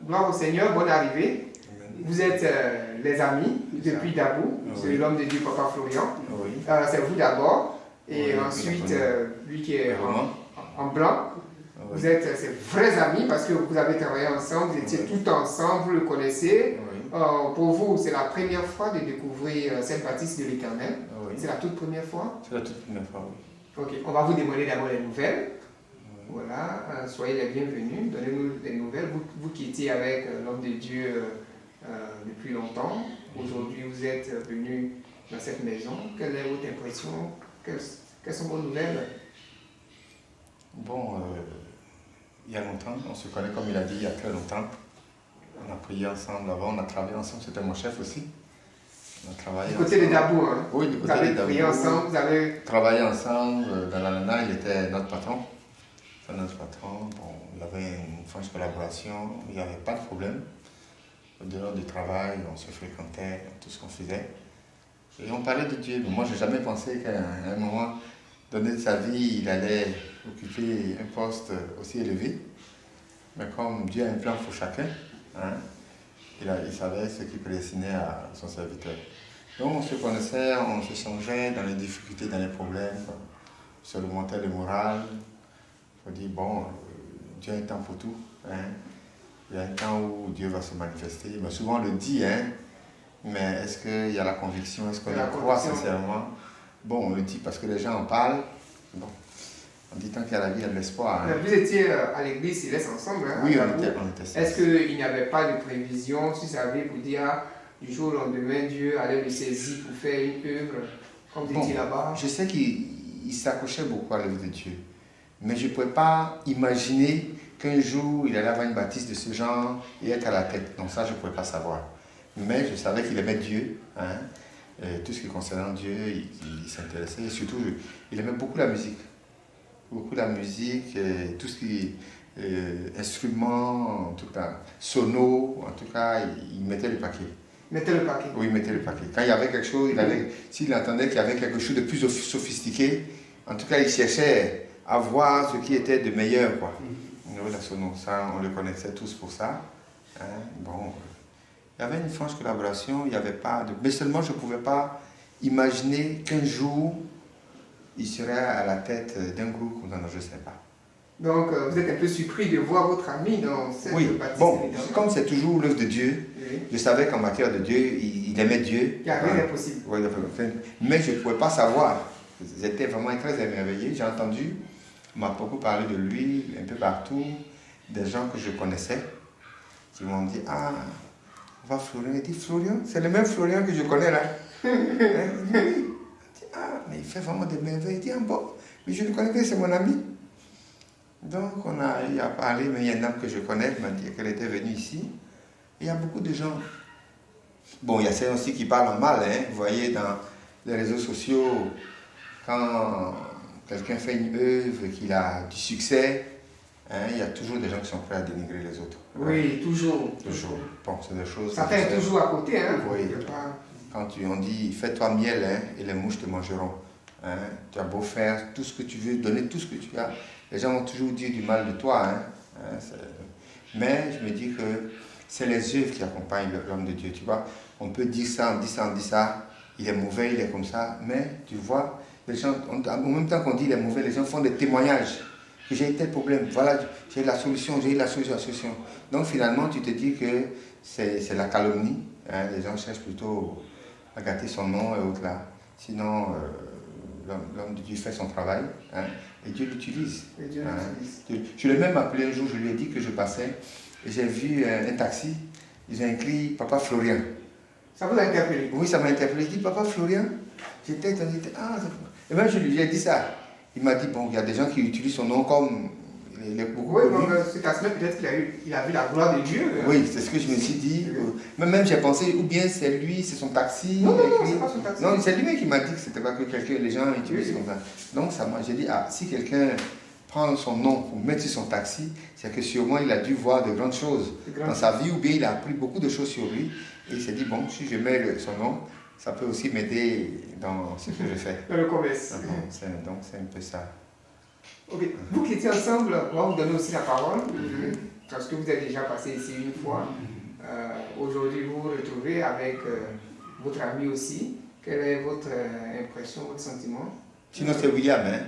Gloire au Seigneur, bonne arrivée. Amen. Vous êtes les amis depuis Dabou, c'est Oui. l'homme de Dieu, Papa Florian. Oui. C'est vous d'abord, et Oui, ensuite oui. lui qui est Vraiment. en blanc. Oui. Vous êtes ces vrais amis parce que vous avez travaillé ensemble, vous étiez Oui. tout le temps ensemble, vous le connaissez. Oui. Pour vous, c'est la première fois de découvrir Saint-Baptiste de l'Éternel. Oui. C'est la toute première fois. C'est la toute première fois, oui. Ok, on va vous demander d'abord les nouvelles. Oui. Voilà, soyez les bienvenus, donnez-nous les nouvelles. Vous qui étiez avec l'homme de Dieu depuis longtemps, aujourd'hui vous êtes venu dans cette maison. Quelle est votre impression? Quelles sont vos nouvelles? Bon, il y a longtemps, on se connaît comme il a dit, il y a très longtemps. On a prié ensemble avant, on a travaillé ensemble, c'était mon chef aussi. On a travaillé Du côté de ensemble. Dabou, hein? Oui, du Vous côté avez de Dabou. prié ensemble, vous avez... Travaillé ensemble, dans la nana, il était notre patron. C'était notre patron. Bon, il y avait une franche collaboration, il n'y avait pas de problème. Au dehors du travail, on se fréquentait, tout ce qu'on faisait. Et on parlait de Dieu. Mais moi, je n'ai jamais pensé qu'à un moment donné de sa vie, il allait occuper un poste aussi élevé. Mais comme Dieu a un plan pour chacun, hein, il savait ce qu'il prédestinait à son serviteur. Donc on se connaissait, on s'échangeait dans les difficultés, dans les problèmes, on se remontait le moral. On dit, bon, Dieu a un temps pour tout. Hein. Il y a un temps où Dieu va se manifester. Mais souvent on le dit, hein, mais est-ce qu'il y a la conviction, est-ce qu'on y croit sincèrement? Bon, on le dit parce que les gens en parlent. Bon, on dit tant qu'il y a la vie, il y a de l'espoir. Hein. Vous étiez à l'église Céleste ensemble, hein? Oui, on était. Est-ce qu'il n'y avait pas de prévision, si ça avait pour dire, du jour au lendemain, Dieu allait le saisir pour faire une œuvre, comme vous étiez là-bas? Je sais qu'il s'accrochait beaucoup à l'œuvre de Dieu. Mais je ne pouvais pas imaginer qu'un jour, il allait avoir une baptiste de ce genre et être à la tête. Donc ça, je ne pouvais pas savoir. Mais je savais qu'il aimait Dieu. Hein. Tout ce qui concernait Dieu, il s'intéressait. Et surtout, il aimait beaucoup la musique. Beaucoup la musique, tout ce qui est instruments, en tout cas, sono, en tout cas, il mettait le paquet. Mettez le paquet. Oui, il mettait le paquet. Quand il y avait quelque chose, s'il entendait qu'il y avait quelque chose de plus sophistiqué, en tout cas, il cherchait à voir ce qui était de meilleur, quoi. Oui, la sono, ça, on le connaissait tous pour ça. Hein, bon, il y avait une franche collaboration, il n'y avait pas de... Mais seulement, je ne pouvais pas imaginer qu'un jour, il serait à la tête d'un groupe comme ça, je ne sais pas. Donc, vous êtes un peu surpris de voir votre ami dans cette baptiste. Bon, comme c'est toujours l'œuvre de Dieu, oui. Je savais qu'en matière de Dieu, il aimait Dieu. Il n'y a rien d'impossible. Oui, mais je ne pouvais pas savoir. J'étais vraiment très émerveillé. J'ai entendu, on m'a beaucoup parlé de lui, un peu partout, des gens que je connaissais, qui m'ont dit, ah, on va Florian. Il dit, Florian, c'est le même Florian que je connais là. Ah, mais il fait vraiment des merveilles. Il dit, ah bon, mais je le connais bien, c'est mon ami. Donc, il a parlé, mais il y a une dame que je connais, qui m'a dit qu'elle était venue ici. Il y a beaucoup de gens. Bon, il y a ceux aussi qui parlent en mal, hein. Vous voyez, dans les réseaux sociaux, quand quelqu'un fait une œuvre, qu'il a du succès, hein, il y a toujours des gens qui sont prêts à dénigrer les autres. Oui, hein. toujours. Bon, c'est des choses... Ça fait toujours à côté, hein. Oui. Quand on dit, fais-toi miel, hein, et les mouches te mangeront. Hein. Tu as beau faire tout ce que tu veux, donner tout ce que tu as, les gens vont toujours dire du mal de toi. Hein. Mais je me dis que c'est les œuvres qui accompagnent l'homme de Dieu. Tu vois, on peut dire ça, on dit ça, on dit ça, il est mauvais, il est comme ça, mais tu vois, les gens, en même temps qu'on dit il est mauvais, les gens font des témoignages. Que j'ai eu tel problème, voilà, j'ai eu la solution, j'ai eu la solution. Donc finalement, tu te dis que c'est la calomnie. Hein, les gens cherchent plutôt à gâter son nom et autres là. Sinon, l'homme de Dieu fait son travail, hein, et Dieu l'utilise. Je l'ai même appelé un jour, je lui ai dit que je passais, et j'ai vu un taxi, ils ont écrit Papa Florian. Ça vous a interpellé? Oui, ça m'a interpellé. Je dis Papa Florian. J'étais étonné, ah, et même je lui ai dit ça. Il m'a dit, bon, il y a des gens qui utilisent son nom comme il est beaucoup. Oui, donc ce taxi, peut-être qu'il a vu la gloire de Dieu. Oui, c'est ce que je me suis dit. Même j'ai pensé, ou bien c'est lui, c'est son taxi. Non, c'est pas son taxi. Non, c'est lui-même qui m'a dit que c'était pas que les gens utilisent comme ça. Donc j'ai dit, ah, si quelqu'un prend son nom pour mettre sur son taxi, c'est que sûrement il a dû voir de grandes choses dans sa vie, ou bien il a appris beaucoup de choses sur lui. Et il s'est dit, bon, si je mets son nom, ça peut aussi m'aider dans ce que je fais. Dans le commerce. Donc c'est un peu ça. Ok. Vous qui étiez ensemble, on va vous donner aussi la parole. parce que vous êtes déjà passé ici une fois. Aujourd'hui, vous vous retrouvez avec votre ami aussi. Quelle est votre impression, votre sentiment? Sinon, c'est William, hein?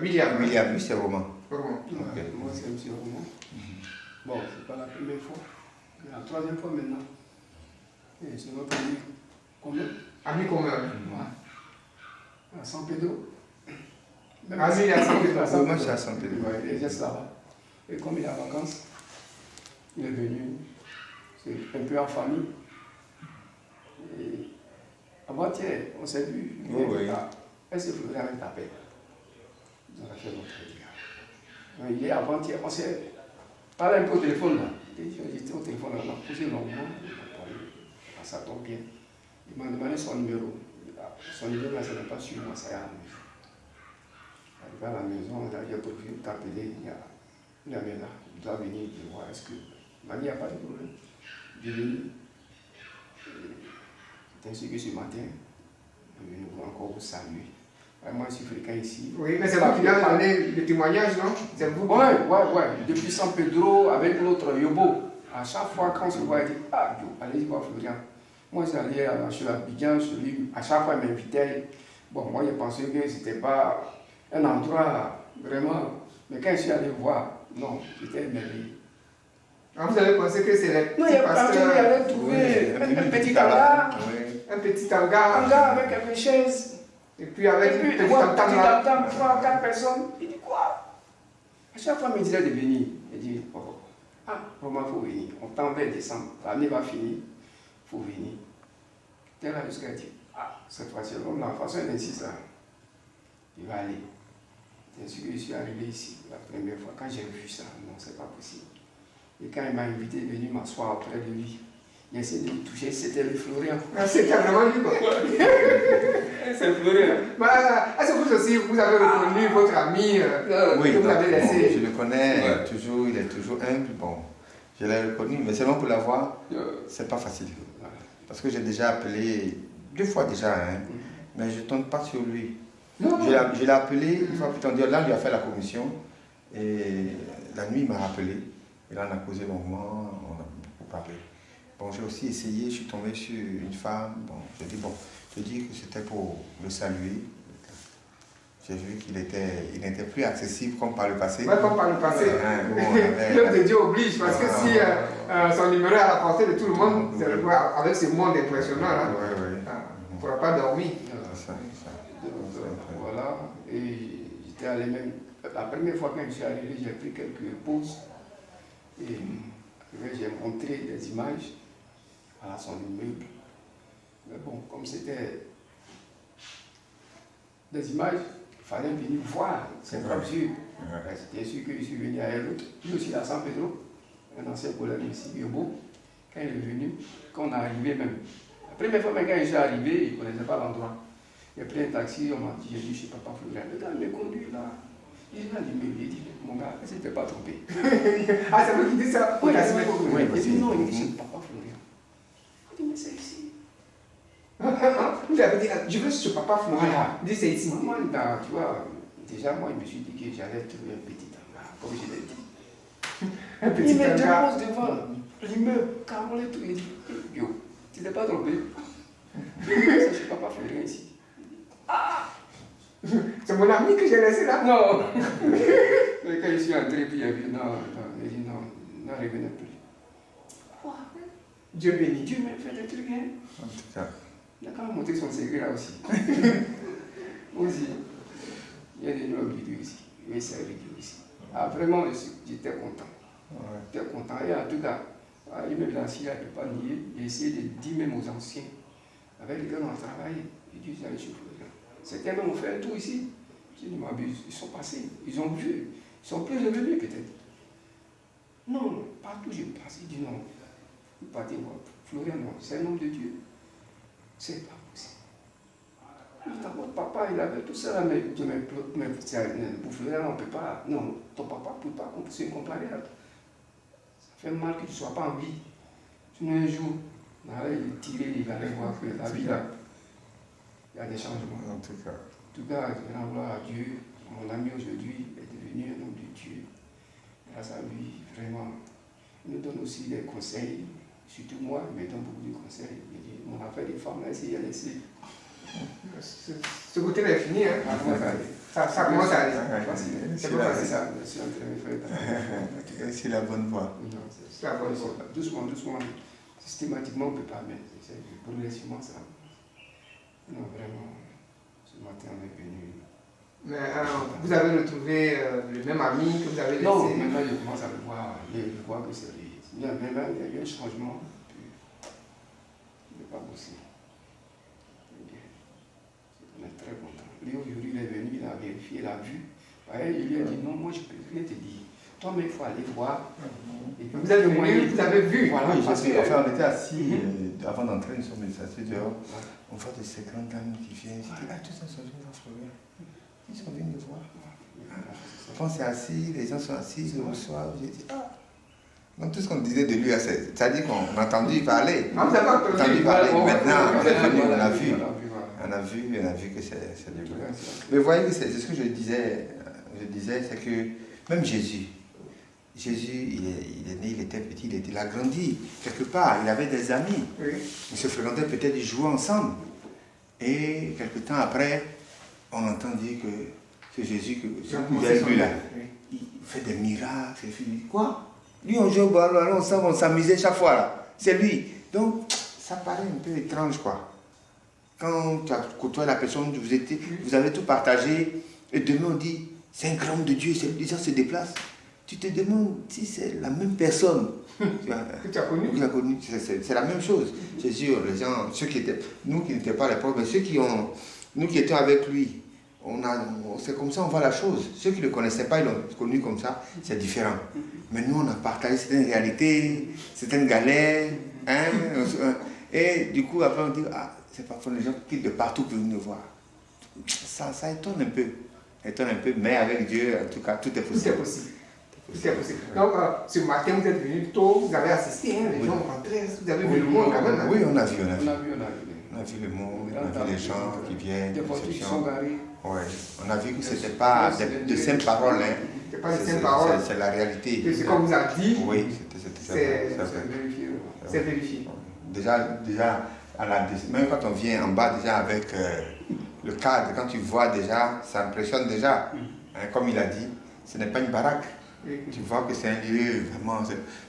William. William, lui, c'est Romain. Romain. Ouais, moi, c'est M. Romain. Bon, c'est pas la première fois. C'est la troisième fois maintenant. Et c'est notre ami commun. Ami commun. Ouais. À San Pedro. Ah, lui, il est à San Pedro. Moi, je suis à San Pedro. Ouais, il est juste là-bas. Et comme il est en vacances, il est venu. C'est un peu en famille. Et avant-hier, on s'est vu. Oui, oui. Est-ce que vous voulez avec ta paix? Vous avez fait votre dégât. Hier, avant-hier, on s'est parlé un peu au téléphone là. J'étais au téléphone là, on a posé longuement. Ça tombe bien. Il m'a demandé son numéro. Son numéro, là, ça n'est pas sur moi, ça y est à la maison. Arrivé à la maison, j'ai prévu t'appeler. Il y a là, il doit venir te voir. Est-ce que. Il m'a dit, il n'y a pas de problème. Il est venu. C'est ainsi que ce matin, je vais encore vous saluer. Moi, je suis fréquent ici. Oui, mais c'est vous qui avez donné le témoignage, non? C'est vous? Ouais. Depuis San Pedro, avec l'autre Yobo, à chaque fois quand on se voit, il dit, ah, Yo, allez-y voir Florian. Moi, j'allais sur Abidjan, à chaque fois, il m'invitait. Bon, moi, je pensais que ce n'était pas un endroit vraiment. Mais quand je suis allé voir, non, j'étais émerveillé. Ah, vous avez pensé que c'est les non, il allait trouver un petit hangar. Un petit hangar. Avec quelques chaises. Et puis avec un petit tam-tam, 3 4 personnes. Il dit quoi? À chaque fois, il me disait de venir. Il dit, oh, Romain, il faut venir. On t'en va décembre. L'année va finir. Il faut venir. T'es là jusqu'à dire, cette fois-ci, la façon il insiste là. Il va aller. Bien sûr, je suis arrivé ici la première fois. Quand j'ai vu ça, non, c'est pas possible. Et quand il m'a invité à venir m'asseoir auprès de lui, j'ai essayé de le toucher, c'était le Florian. Ah, c'était vraiment lui, quoi. C'est Florian. Est-ce que vous aussi, vous avez reconnu votre ami oui, que vous avez laissé? Je le connais, toujours, il est toujours humble. Bon, je l'ai reconnu, mais seulement pour l'avoir, c'est pas facile. Parce que j'ai déjà appelé 2 fois déjà, hein, mais je ne tombe pas sur lui. Je l'ai appelé, une fois plus tard, là, on lui a fait la commission, et la nuit, il m'a rappelé. Et là, on a causé longuement, on a beaucoup parlé. Bon, j'ai aussi essayé, je suis tombé sur une femme. Bon, j'ai dit, je dis que c'était pour le saluer. J'ai vu qu'il n'était plus accessible comme par le passé. Ouais, comme par le passé. L'homme de Dieu oblige, parce que si son numéro est à la portée de tout le monde, avec ce monde impressionnant, là, on ne pourra pas dormir. Voilà, et j'étais allé même. La première fois quand je suis arrivé, j'ai pris quelques pauses. Et j'ai montré des images à son immeuble. Mais bon, comme c'était des images, il fallait venir voir ses propres yeux. C'était sûr que je suis venu à l'autre. Lui aussi à San Pedro, un ancien collègue ici, Yobo. Quand il est venu, quand on est arrivé même. La première fois quand je suis arrivé, il ne connaissait pas l'endroit. J'ai pris un taxi, on m'a dit, j'ai dit, je ne sais pas Florian. Le gars me conduit là. Il m'a dit, mon gars, est-ce que tu t'es pas trompé? Ah, c'est vous qui dites ça? Oui, il dit non, il dit, c'est papa Florian. Il dit, mais c'est ici. Vous avez dit, je veux ce papa Florian. Voilà. Il dit, c'est ici. Moi, tu vois, déjà, moi, je me suis dit que j'allais trouver un petit hangar, comme je l'ai dit. Un petit il me hangar. dépose devant l'immeuble, carolé tout. Il dit, yo, tu t'es pas trompé? C'est chez papa Florian ici. C'est mon ami que j'ai laissé là? Non. Mais quand je suis entré, puis il a dit non, il dit non, ne revenez plus. Quoi? Dieu béni. Dieu m'a fait des trucs, hein? En tout cas. Il a quand même montré son secret là aussi. Moi aussi, il y a des noms vidéos ici. Il y a des vidéos ici. Ah, vraiment, j'étais content. J'étais content. Et en tout cas, il me l'a assis là, il ne peut pas nier. J'ai essayé de dire même aux anciens, avec lesquels on a travaillé, j'ai dit, j'allais chez Florian. Certains même ont fait un tour ici. Je dis, ils sont passés, ils ont vu, ils sont plus revenus peut-être. Non, partout j'ai passé, il dit non. Vous partez voir. Florian, non, c'est un homme de Dieu. C'est pas possible. Votre papa, il avait tout ça là, mais pour Florian, on ne peut pas. Non, ton papa ne peut pas se comparer là. Ça fait mal que tu ne sois pas en vie. Sinon, un jour, on allait le tirer, il allait voir que la vie là, il y a des changements. En tout cas, je rends gloire à Dieu. Mon ami aujourd'hui est devenu un homme de Dieu. Grâce à lui, vraiment, Il nous donne aussi des conseils. Surtout moi, il me donne beaucoup de conseils. Il dit, mon affaire des femmes, là, essayez de laisser. Ce côté-là est fini, hein? Ça commence à aller. C'est pas ça, je suis en train de faire. C'est la bonne voie. C'est la bonne voie. Doucement, doucement. Systématiquement, on ne peut pas, mais c'est progressivement ça. Non, vraiment, ce matin, on est venu. Mais vous avez retrouvé le même ami que vous avez laissé? Non, maintenant, je commence à le voir. Je vois que c'est lui. Maintenant, il y a un changement. Il n'est pas possible. On est très content. Lui, aujourd'hui, il est venu, il a vérifié, il a vu. Il lui a dit, non, moi, je peux rien te dire. Toi, mais il faut aller voir. Et puis, vous avez venu, vous avez vu. Voilà, oui, parce qu'on était assis, avant d'entrer, nous sommes assis dehors. On voit de ces grandes dames qui viennent. Ah, tous sont venus dans ce regard. Ils sont venus nous voir. Quand c'est assis, les gens sont assis, ils nous reçoivent. J'ai dit, ah. Donc tout ce qu'on disait de lui, c'est-à-dire qu'on a entendu parler. Ah, vous avez entendu parler. Maintenant, on est venu, on a vu. On a vu Que c'est du vrai. Mais vous voyez, c'est ce que je disais, c'est que même Jésus, il est né, il était petit, il a grandi quelque part, il avait des amis. Oui. Ils se fréquentaient, peut-être, ils jouaient ensemble. Et quelque temps après, on entend dire que c'est Jésus que vous avez vu là. Il fait des miracles. Quoi? Lui, on jouait au ballon, on s'amusait chaque fois là. C'est lui. Donc, ça paraît un peu étrange, quoi. Quand tu as côtoyé la personne, vous avez tout partagé, et demain on dit, c'est un grand homme de Dieu, les gens se déplacent. Tu te demandes si c'est la même personne. Que tu as connu. C'est la même chose. C'est sûr, les gens, nous qui n'étions pas à l'époque, mais nous qui étions avec lui, c'est comme ça on voit la chose. Ceux qui ne le connaissaient pas, ils l'ont connu comme ça, c'est différent. Mais nous, on a partagé certaines réalités, certaines galères, et du coup, après on dit, ah, c'est parfois les gens qui de partout pour venir nous voir. Ça étonne un peu. Mais avec Dieu, en tout cas, tout est possible. Tout est possible. Donc, ce matin, vous êtes venu tôt, vous avez assisté, les gens rentraient, vous avez vu le monde quand même. Oui, on a vu. On a vu le monde, on a vu les gens qui viennent. Des voitures qui sont garées. Oui, on a vu que ce n'était pas de simples paroles. Ce n'est pas de simples paroles. C'est la réalité. Et ce qu'on vous a dit, oui, c'est vérifié. Déjà même quand on vient en bas, déjà avec le cadre, quand tu vois déjà, ça impressionne déjà. Comme il a dit, ce n'est pas une baraque. Tu vois que c'est un lieu vraiment.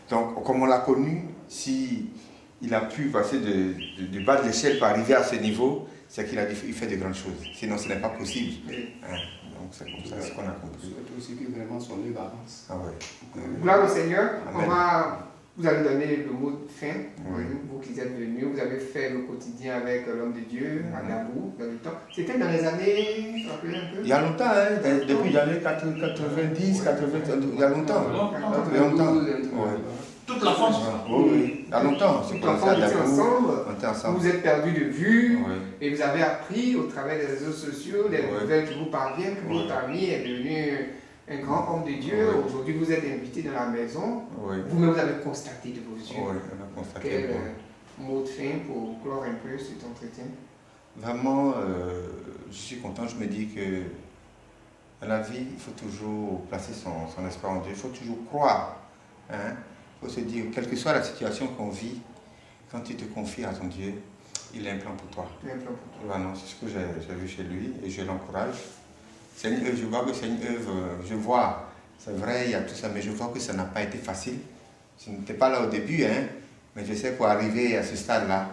Donc, comme on l'a connu, si il a pu passer du bas de l'échelle pour arriver à ce niveau, c'est qu'il fait de grandes choses. Sinon, ce n'est pas possible. Donc, c'est comme ça, ce qu'on a compris. C'est aussi que vraiment son œuvre avance. Ah ouais. Gloire au Seigneur. Amen. Vous avez donné le mot de fin. Oui. Vous qui êtes venus, vous avez fait le quotidien avec l'homme de Dieu, à Nabou, dans le temps. C'était dans les années, rappelez un peu. Il y a longtemps, depuis les années 90, 80, il y a longtemps. Il y a longtemps. Ouais. Toute la France. Oui, il y a longtemps. Toute la France était ensemble. Vous êtes perdus de vue et vous avez appris au travers des réseaux sociaux, des nouvelles qui vous parviennent, que votre ami est devenu un grand homme de Dieu. Aujourd'hui, vous êtes invité dans la maison. Vous-même, vous avez constaté de vos yeux. Oui, on a constaté. Quel mot de fin pour clore un peu cet entretien? Vraiment, je suis content. Je me dis que dans la vie, il faut toujours placer son espoir en Dieu. Il faut toujours croire. Il faut se dire, quelle que soit la situation qu'on vit, quand tu te confies à ton Dieu, il a un plan pour toi. Vraiment, c'est ce que j'ai vu chez lui et je l'encourage. C'est une œuvre, je vois que c'est une œuvre, c'est vrai, il y a tout ça, mais je vois que ça n'a pas été facile. Je n'étais pas là au début, mais je sais pour arriver à ce stade-là,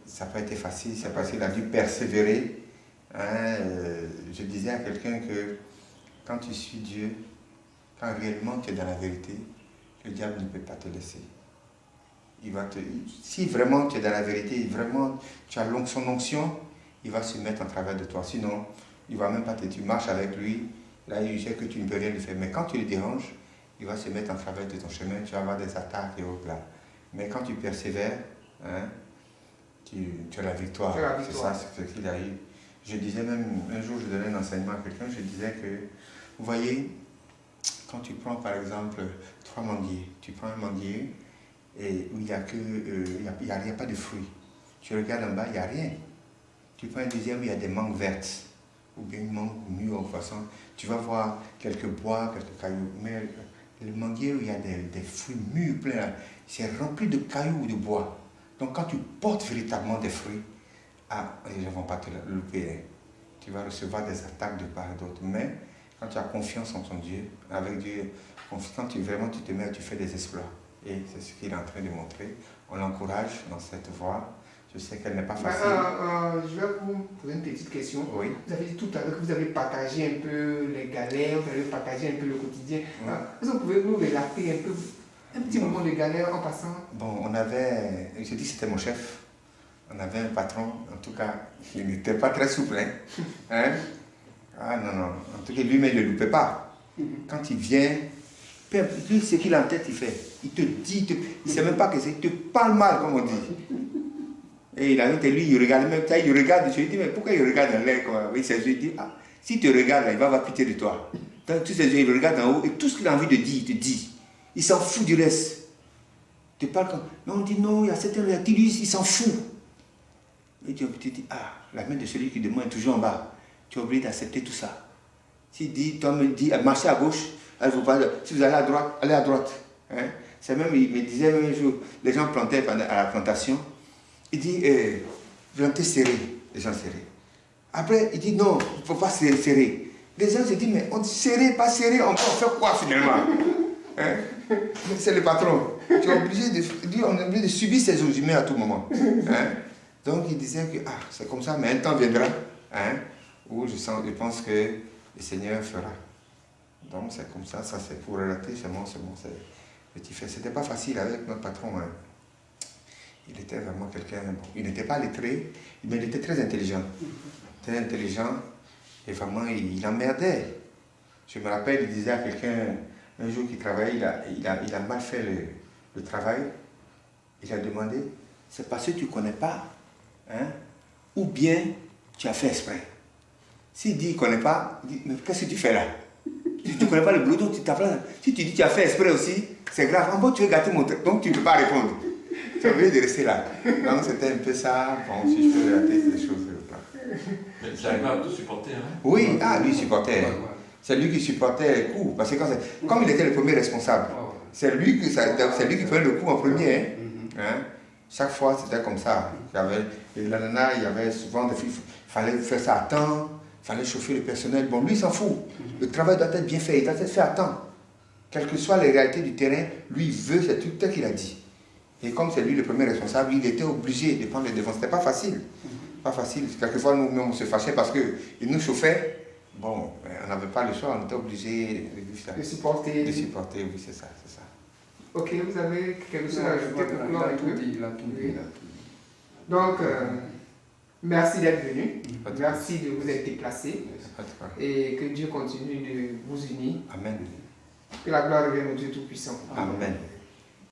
ça n'a pas été facile, c'est parce qu'il a dû persévérer. Je disais à quelqu'un que quand tu suis Dieu, quand réellement tu es dans la vérité, le diable ne peut pas te laisser. Si vraiment tu es dans la vérité, vraiment tu as son onction, il va se mettre en travers de toi. Sinon, il ne va même pas tu marches avec lui, là il sait que tu ne peux rien lui faire. Mais quand tu le déranges, il va se mettre en travers de ton chemin, tu vas avoir des attaques et autres là. Mais quand tu persévères, tu as la victoire. C'est ça, c'est ce qu'il a eu. Je disais même, un jour je donnais un enseignement à quelqu'un, je disais que, vous voyez, quand tu prends par exemple 3 manguiers, tu prends un manguier et où il n'y a pas de fruits. Tu regardes en bas, il n'y a rien. Tu prends un deuxième où il y a des mangues vertes, ou bien une mangue mûre en façon. Tu vas voir quelques bois, quelques cailloux, mais Le manguier, il y a des fruits mûrs pleins. C'est rempli de cailloux, de bois. Donc quand tu portes véritablement des fruits, les gens ne vont pas te louper. Hein. Tu vas recevoir des attaques de part et d'autre. Mais quand tu as confiance en ton Dieu, avec Dieu, quand vraiment tu te mets, tu fais des exploits. Et c'est ce qu'il est en train de montrer. On l'encourage dans cette voie. Je sais qu'elle n'est pas facile. Je vais vous poser une petite question. Oui. Vous avez dit tout à l'heure que vous avez partagé un peu les galères, vous avez partagé un peu le quotidien. Est-ce que vous pouvez nous relater un peu, un petit moment de galère en passant? Bon, on avait, je dis que c'était mon chef, on avait un patron, en tout cas, il n'était pas très souple. Hein? Ah non, non, en tout cas, lui-même, il ne le loupait pas. Quand il vient, lui, ce qu'il a en tête, il fait. Il te dit, il ne sait même pas que c'est, il te parle mal, comme on dit. Et il a dit, lui, il regarde même ça, il regarde, je lui dis, mais pourquoi il regarde dans l'air, quoi? Oui, il dit, si tu regardes, là, il va avoir pitié de toi. Dans tous ses yeux, il regarde en haut, et tout ce qu'il a envie de dire, il te dit. Il s'en fout du reste. Tu parles comme, non, on dit non, il y a certains réactifs, lui, il s'en fout. Et tu dis, la main de celui qui demande est toujours en bas. Tu es obligé d'accepter tout ça. S'il dit, toi me dis, marchez à gauche, si vous allez à droite, allez à droite. Hein? C'est même, il me disait même un jour, les gens plantaient à la plantation, il dit, plantez serré, les gens serrés. Après, il dit, non, il ne faut pas serrer. Les gens se disent, mais on dit serré, pas serré, on peut en faire quoi finalement? Hein? C'est le patron. Tu es obligé on est obligé de subir ces humains à tout moment. Hein? Donc il disait que c'est comme ça, mais un temps viendra où je pense que le Seigneur fera. Donc c'est comme ça, ça c'est pour relater, c'est bon, petit fait. C'était pas facile avec notre patron. Hein. Il était vraiment quelqu'un, il n'était pas lettré, mais il était très intelligent. Très intelligent, et vraiment il emmerdait. Je me rappelle, il disait à quelqu'un, un jour qu'il travaillait, il a mal fait le travail. Il a demandé, c'est parce que tu ne connais pas, hein, ou bien tu as fait exprès. S'il dit qu'il ne connaît pas, il dit, mais qu'est-ce que tu fais là? Si tu ne connais pas le boulot, donc si tu dis que tu as fait exprès aussi, c'est grave. En bon, tu veux gâter mon truc, donc tu ne peux pas répondre. Tu es obligé de rester là. Donc c'était un peu ça, bon, si je peux relater ces choses. Mais tu arrives à tout supporter, hein? Oui, lui il supportait. C'est lui qui supportait les coups. Parce que comme il était le premier responsable, c'est lui qui prenait le coup en premier. Hein? Chaque fois, c'était comme ça. Il y avait souvent des filles, il fallait faire ça à temps, il fallait chauffer le personnel. Bon, lui, il s'en fout. Le travail doit être bien fait, il doit être fait à temps. Quelles que soient les réalités du terrain, lui, il veut, c'est tout tel qu'il a dit. Et comme c'est lui le premier responsable, il était obligé de prendre les devants. C'était pas facile. Pas facile. Quelquefois, nous-mêmes, on se fâchait parce qu'il nous chauffait. Bon, on n'avait pas le choix, on était obligé de supporter. De supporter, oui, c'est ça. Ok, vous avez quelque chose à ajouter pour clore un peu? Il a tout dit. Donc, merci d'être venu. Merci de vous être déplacé. Et que Dieu continue de vous unir. Amen. Que la gloire revienne au Dieu Tout-Puissant. Amen.